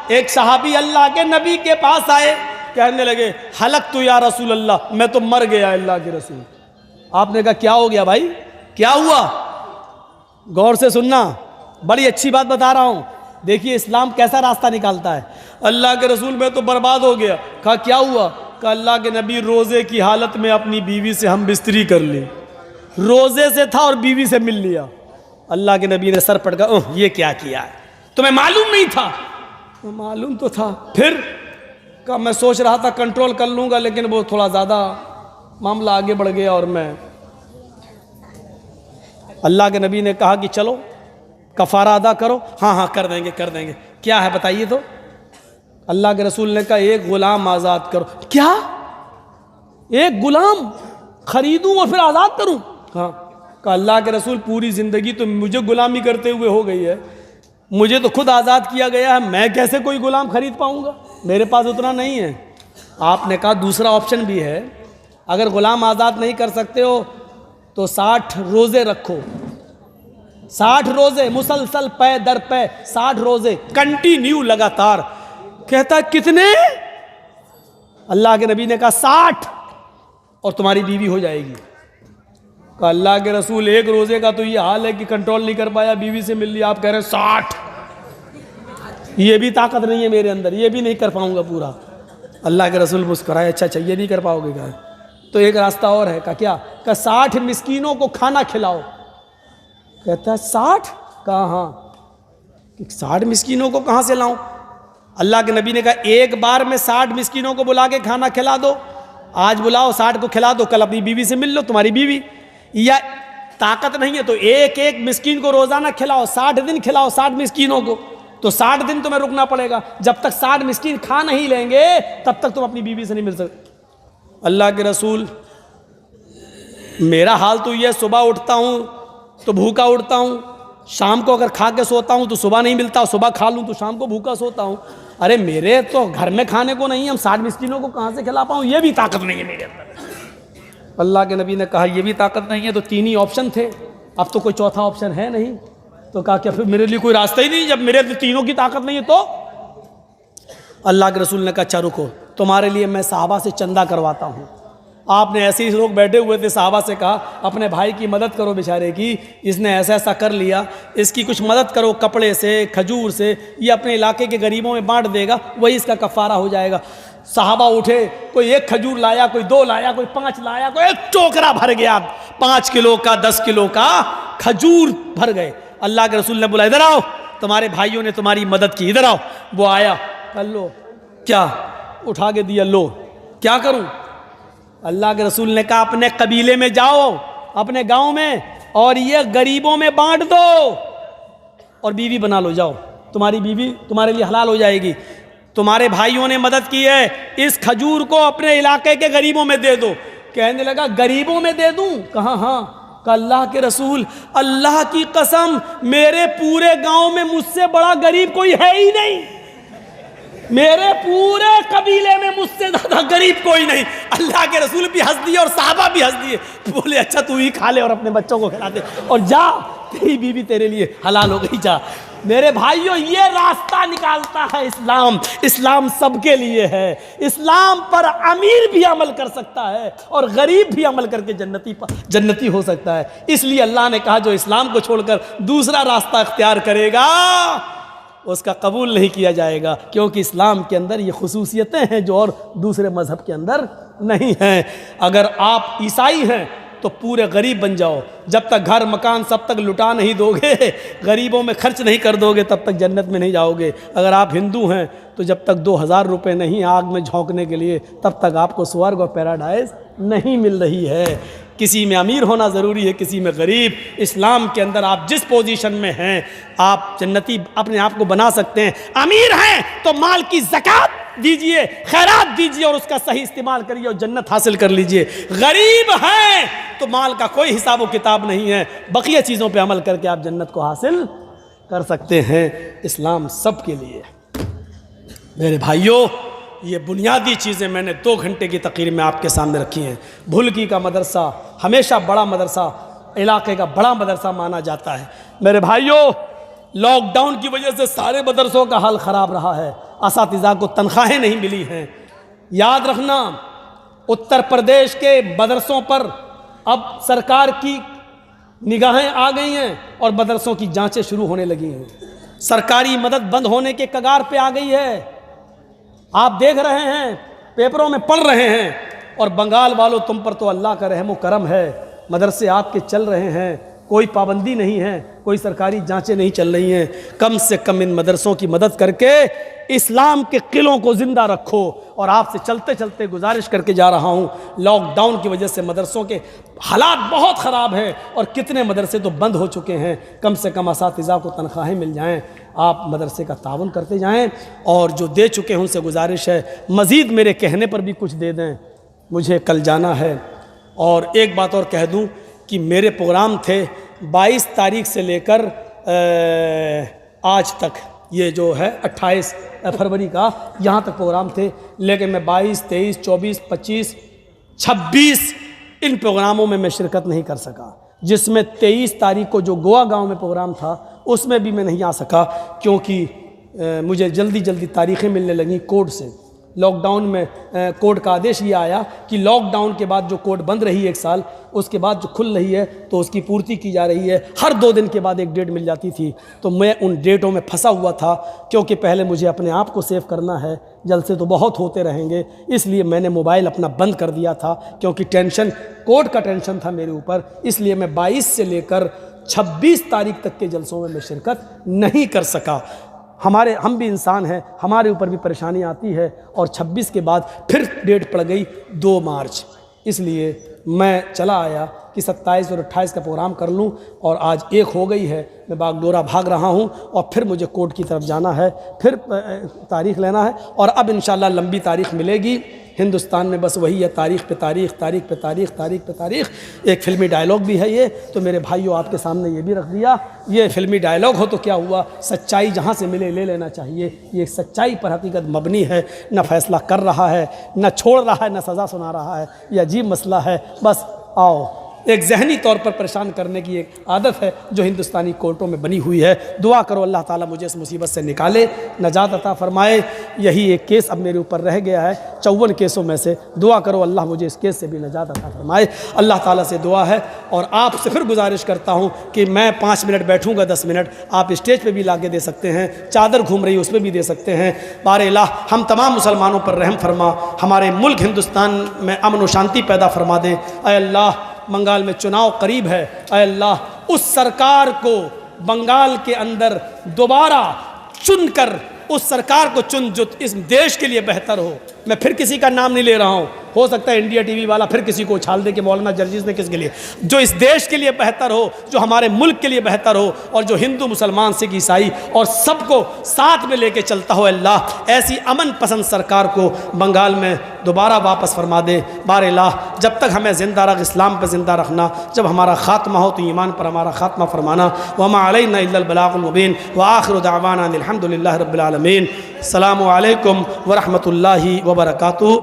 ایک صحابی اللہ کے نبی کے پاس آئے، کہنے لگے ہلکت یا رسول اللہ، میں تو مر گیا اللہ کے رسول۔ آپ نے کہا کیا ہو گیا بھائی، کیا ہوا؟ غور سے سننا، بڑی اچھی بات بتا رہا ہوں، دیکھیے اسلام کیسا راستہ نکالتا ہے۔ اللہ کے رسول میں تو برباد ہو گیا۔ کہا کیا ہوا؟ کہا اللہ کے نبی روزے کی حالت میں اپنی بیوی سے ہم بستری کر لی، روزے سے تھا اور بیوی سے مل لیا۔ اللہ کے نبی نے سر پٹکا، یہ کیا کیا ہے، تمہیں معلوم نہیں تھا؟ معلوم تو تھا۔ پھر کہا میں سوچ رہا تھا کنٹرول کر لوں گا، لیکن وہ تھوڑا زیادہ معاملہ آگے بڑھ گیا اور میں۔ اللہ کے نبی نے کہا کہ چلو کفارہ ادا کرو۔ ہاں کر دیں گے۔ کیا ہے بتائیے تو؟ اللہ کے رسول نے کہا ایک غلام آزاد کرو۔ کیا؟ ایک غلام خریدوں اور پھر آزاد کروں؟ ہاں۔ کہا اللہ کے رسول پوری زندگی تو مجھے غلامی کرتے ہوئے ہو گئی ہے، مجھے تو خود آزاد کیا گیا ہے، میں کیسے کوئی غلام خرید پاؤں گا، میرے پاس اتنا نہیں ہے۔ آپ نے کہا دوسرا آپشن بھی ہے، اگر غلام آزاد نہیں کر سکتے ہو تو 60 روزے رکھو، 60 روزے مسلسل پے در پے، 60 روزے کنٹینیو لگاتار۔ کہتا ہے کتنے؟ اللہ کے نبی نے کہا 60، اور تمہاری بیوی ہو جائے گی۔ کہا اللہ کے رسول ایک روزے کا تو یہ حال ہے کہ کنٹرول نہیں کر پایا، بیوی سے مل لیا، آپ کہہ رہے ہیں 60؟ یہ بھی طاقت نہیں ہے میرے اندر، یہ بھی نہیں کر پاؤں گا پورا۔ اللہ کے رسول مسکرائے، اچھا یہ نہیں کر پاؤ گے؟ کہا تو ایک راستہ اور ہے۔ کہا کیا؟ کہا 60 مسکینوں کو کھانا کھلاؤ۔ کہتا ہے 60؟ کہا ہاں۔ 60 مسکینوں کو کہاں سے لاؤں؟ اللہ کے نبی نے کہا ایک بار میں 60 مسکینوں کو بلا کے کھانا کھلا دو، آج بلاؤ 60 کو کھلا دو، کل اپنی بیوی سے مل لو، تمہاری بیوی۔ یا طاقت نہیں ہے تو ایک مسکین کو روزانہ کھلاؤ، 60 دن کھلاؤ 60 مسکینوں کو، تو 60 دن تمہیں رکنا پڑے گا، جب تک 60 مسکین کھا نہیں لیں گے تب تک تم اپنی بیوی سے نہیں مل سکتے۔ اللہ کے رسول میرا حال تو یہ، صبح اٹھتا ہوں تو بھوکا اٹھتا ہوں، شام کو اگر کھا کے سوتا ہوں تو صبح نہیں ملتا، صبح کھا لوں تو شام کو بھوکا سوتا ہوں۔ ارے میرے تو گھر میں کھانے کو نہیں ہے، ہم 60 مسکینوں کو کہاں سے کھلا پاؤں؟ یہ بھی طاقت نہیں ہے میرے اندر۔ اللہ کے نبی نے کہا یہ بھی طاقت نہیں ہے، تو 3 ہی آپشن تھے، اب تو کوئی چوتھا آپشن ہے نہیں۔ تو کہا کہ پھر میرے لیے کوئی راستہ ہی نہیں، جب میرے تینوں کی طاقت نہیں ہے تو؟ اللہ کے رسول نے کہا اچھا رکو، تمہارے لیے میں صحابہ سے چندہ کرواتا ہوں۔ آپ نے ایسے ہی لوگ بیٹھے ہوئے تھے، صحابہ سے کہا اپنے بھائی کی مدد کرو بیچارے کی، اس نے ایسا کر لیا، اس کی کچھ مدد کرو، کپڑے سے، کھجور سے، یہ اپنے علاقے کے غریبوں میں بانٹ دے گا، وہی اس کا کفارہ ہو جائے گا۔ صحابہ اٹھے، کوئی 1 کھجور لایا، کوئی 2 لایا، کوئی 5 لایا، کوئی 1 ٹوکرا بھر گیا، 5 کلو کا 10 کلو کا کھجور بھر گئے۔ اللہ کے رسول نے بولا ادھر آؤ، تمہارے بھائیوں نے تمہاری مدد کی، ادھر آؤ۔ وہ آیا، کر لو، کیا اٹھا کے دیا، لو، کیا کروں؟ اللہ کے رسول نے کہا اپنے قبیلے میں جاؤ، اپنے گاؤں میں، اور یہ غریبوں میں بانٹ دو، اور بیوی بنا لو، جاؤ، تمہاری بیوی تمہارے لیے حلال ہو جائے گی۔ تمہارے بھائیوں نے مدد کی ہے، اس کھجور کو اپنے علاقے کے غریبوں میں دے دو۔ کہنے لگا غریبوں میں دے دوں؟ کہا ہاں۔ کہ اللہ کے رسول اللہ کی قسم میرے پورے گاؤں میں مجھ سے بڑا غریب کوئی ہے ہی نہیں، میرے پورے قبیلے میں مجھ سے زیادہ غریب کوئی نہیں۔ اللہ کے رسول بھی ہنس دیے اور صحابہ بھی ہنس دیے، بولے اچھا تو ہی کھا لے اور اپنے بچوں کو کھلا دے، اور جا تیری بیوی تیرے لیے حلال ہو گئی، جا۔ میرے بھائیوں یہ راستہ نکالتا ہے اسلام، اسلام سب کے لیے ہے۔ اسلام پر امیر بھی عمل کر سکتا ہے اور غریب بھی عمل کر کے جنتی ہو سکتا ہے۔ اس لیے اللہ نے کہا جو اسلام کو چھوڑ کر دوسرا راستہ اختیار کرے گا اس کا قبول نہیں کیا جائے گا، کیونکہ اسلام کے اندر یہ خصوصیتیں ہیں جو اور دوسرے مذہب کے اندر نہیں ہیں۔ اگر آپ عیسائی ہیں تو پورے غریب بن جاؤ، جب تک گھر مکان سب تک لٹا نہیں دو گے، غریبوں میں خرچ نہیں کر دو گے، تب تک جنت میں نہیں جاؤ گے۔ اگر آپ ہندو ہیں تو جب تک 2000 روپے نہیں آگ میں جھونکنے کے لیے، تب تک آپ کو سورگ اور پیراڈائز نہیں مل رہی ہے۔ کسی میں امیر ہونا ضروری ہے، کسی میں غریب۔ اسلام کے اندر آپ جس پوزیشن میں ہیں آپ جنتی اپنے آپ کو بنا سکتے ہیں۔ امیر ہیں تو مال کی زکوٰۃ دیجئے، خیرات دیجئے اور اس کا صحیح استعمال کریے اور جنت حاصل کر لیجئے۔ غریب ہیں تو مال کا کوئی حساب و کتاب نہیں ہے، بقیہ چیزوں پہ عمل کر کے آپ جنت کو حاصل کر سکتے ہیں۔ اسلام سب کے لیے۔ میرے بھائیوں یہ بنیادی چیزیں میں نے 2 گھنٹے کی تقریر میں آپ کے سامنے رکھی ہیں۔ بھلکی کا مدرسہ ہمیشہ بڑا مدرسہ، علاقے کا بڑا مدرسہ مانا جاتا ہے۔ میرے بھائیوں لاک ڈاؤن کی وجہ سے سارے مدرسوں کا حال خراب رہا ہے، اساتذہ کو تنخواہیں نہیں ملی ہیں۔ یاد رکھنا اتر پردیش کے مدرسوں پر اب سرکار کی نگاہیں آ گئی ہیں اور مدرسوں کی جانچیں شروع ہونے لگی ہیں، سرکاری مدد بند ہونے کے کگار پہ آ گئی ہے۔ آپ دیکھ رہے ہیں، پیپروں میں پڑھ رہے ہیں، اور بنگال والوں تم پر تو اللہ کا رحم و کرم ہے، مدرسے آپ کے چل رہے ہیں، کوئی پابندی نہیں ہے، کوئی سرکاری جانچیں نہیں چل رہی ہیں۔ کم سے کم ان مدرسوں کی مدد کر کے اسلام کے قلعوں کو زندہ رکھو۔ اور آپ سے چلتے چلتے گزارش کر کے جا رہا ہوں، لاک ڈاؤن کی وجہ سے مدرسوں کے حالات بہت خراب ہیں اور کتنے مدرسے تو بند ہو چکے ہیں۔ کم سے کم اساتذہ کو تنخواہیں مل جائیں، آپ مدرسے کا تعاون کرتے جائیں، اور جو دے چکے ہیں ان سے گزارش ہے مزید میرے کہنے پر بھی کچھ دے دیں، مجھے کل جانا ہے۔ اور ایک بات اور کہہ دوں کہ میرے پروگرام تھے 22 تاریخ سے لے کر آج تک، یہ جو ہے 28 فروری کا، یہاں تک پروگرام تھے، لیکن میں 22 23 24 25 26 ان پروگراموں میں میں شرکت نہیں کر سکا، جس میں 23 تاریخ کو جو گوا گاؤں میں پروگرام تھا اس میں بھی میں نہیں آ سکا، کیونکہ مجھے جلدی جلدی تاریخیں ملنے لگیں کورٹ سے۔ لاک ڈاؤن میں کورٹ کا آدیش یہ آیا کہ لاک ڈاؤن کے بعد جو کورٹ بند رہی 1 سال، اس کے بعد جو کھل رہی ہے تو اس کی پورتی کی جا رہی ہے، ہر 2 دن کے بعد ایک ڈیٹ مل جاتی تھی۔ تو میں ان ڈیٹوں میں پھنسا ہوا تھا، کیونکہ پہلے مجھے اپنے آپ کو سیو کرنا ہے، جلسے تو بہت ہوتے رہیں گے، اس لیے میں نے موبائل اپنا بند کر دیا تھا، کیونکہ ٹینشن کورٹ کا ٹینشن تھا میرے اوپر، اس لیے میں 22 سے لے کر 26 تاریخ تک کے جلسوں میں شرکت نہیں کر سکا۔ ہم بھی انسان ہیں، ہمارے اوپر بھی پریشانی آتی ہے، اور 26 کے بعد پھر ڈیٹ پڑ گئی 2 مارچ، اس لیے میں چلا آیا کہ 27 اور 28 کا پروگرام کر لوں، اور آج 1 ہو گئی ہے، میں باغ ڈورا بھاگ رہا ہوں، اور پھر مجھے کورٹ کی طرف جانا ہے، پھر تاریخ لینا ہے، اور اب انشاءاللہ لمبی تاریخ ملے گی۔ ہندوستان میں بس وہی ہے، تاریخ پہ تاریخ، تاریخ پہ تاریخ، تاریخ پہ تاریخ۔ ایک فلمی ڈائلاگ بھی ہے یہ، تو میرے بھائیوں آپ کے سامنے یہ بھی رکھ دیا، یہ فلمی ڈائلاگ ہو تو کیا ہوا، سچائی جہاں سے ملے لے لینا چاہیے۔ یہ سچائی پر حقیقت مبنی ہے، نہ فیصلہ کر رہا ہے، نہ چھوڑ رہا ہے، نہ سزا سنا رہا ہے، یہ عجیب مسئلہ ہے۔ بس آؤ، ایک ذہنی طور پر پریشان کرنے کی ایک عادت ہے جو ہندوستانی کورٹوں میں بنی ہوئی ہے۔ دعا کرو اللہ تعالیٰ مجھے اس مصیبت سے نکالے، نجات عطا فرمائے۔ یہی ایک کیس اب میرے اوپر رہ گیا ہے 54 کیسوں میں سے، دعا کرو اللہ مجھے اس کیس سے بھی نجات عطا فرمائے۔ اللہ تعالیٰ سے دعا ہے، اور آپ سے پھر گزارش کرتا ہوں کہ میں 5 منٹ بیٹھوں گا، 10 منٹ آپ اسٹیج پہ بھی لا کے دے سکتے ہیں، چادر گھوم رہی اس پہ بھی دے سکتے ہیں۔ بار الہ ہم تمام مسلمانوں پر رحم فرما، ہمارے ملک ہندوستان میں امن و شانتی پیدا فرما دیں۔ اے اللہ، بنگال میں چناؤ قریب ہے، اے اللہ اس سرکار کو بنگال کے اندر دوبارہ چن کر اس سرکار کو چن جو اس دیش کے لیے بہتر ہو۔ میں پھر کسی کا نام نہیں لے رہا ہوں، ہو سکتا ہے انڈیا ٹی وی والا پھر کسی کو اچھال دے کہ مولانا جرجیز نے کس کے لیے، جو اس دیش کے لیے بہتر ہو، جو ہمارے ملک کے لیے بہتر ہو، اور جو ہندو مسلمان سکھ عیسائی اور سب کو ساتھ میں لے کے چلتا ہو۔ اللہ ایسی امن پسند سرکار کو بنگال میں دوبارہ واپس فرما دے۔ بار الہ جب تک ہمیں زندہ رکھ، اسلام پہ زندہ رکھنا، جب ہمارا خاتمہ ہو تو ایمان پر ہمارا خاتمہ فرمانا۔ وما علینا الا البلاغ المبین، وآخر دعوانا الحمد للہ رب العالمین۔ السلام علیکم ورحمۃ اللہ وبرکاتہ۔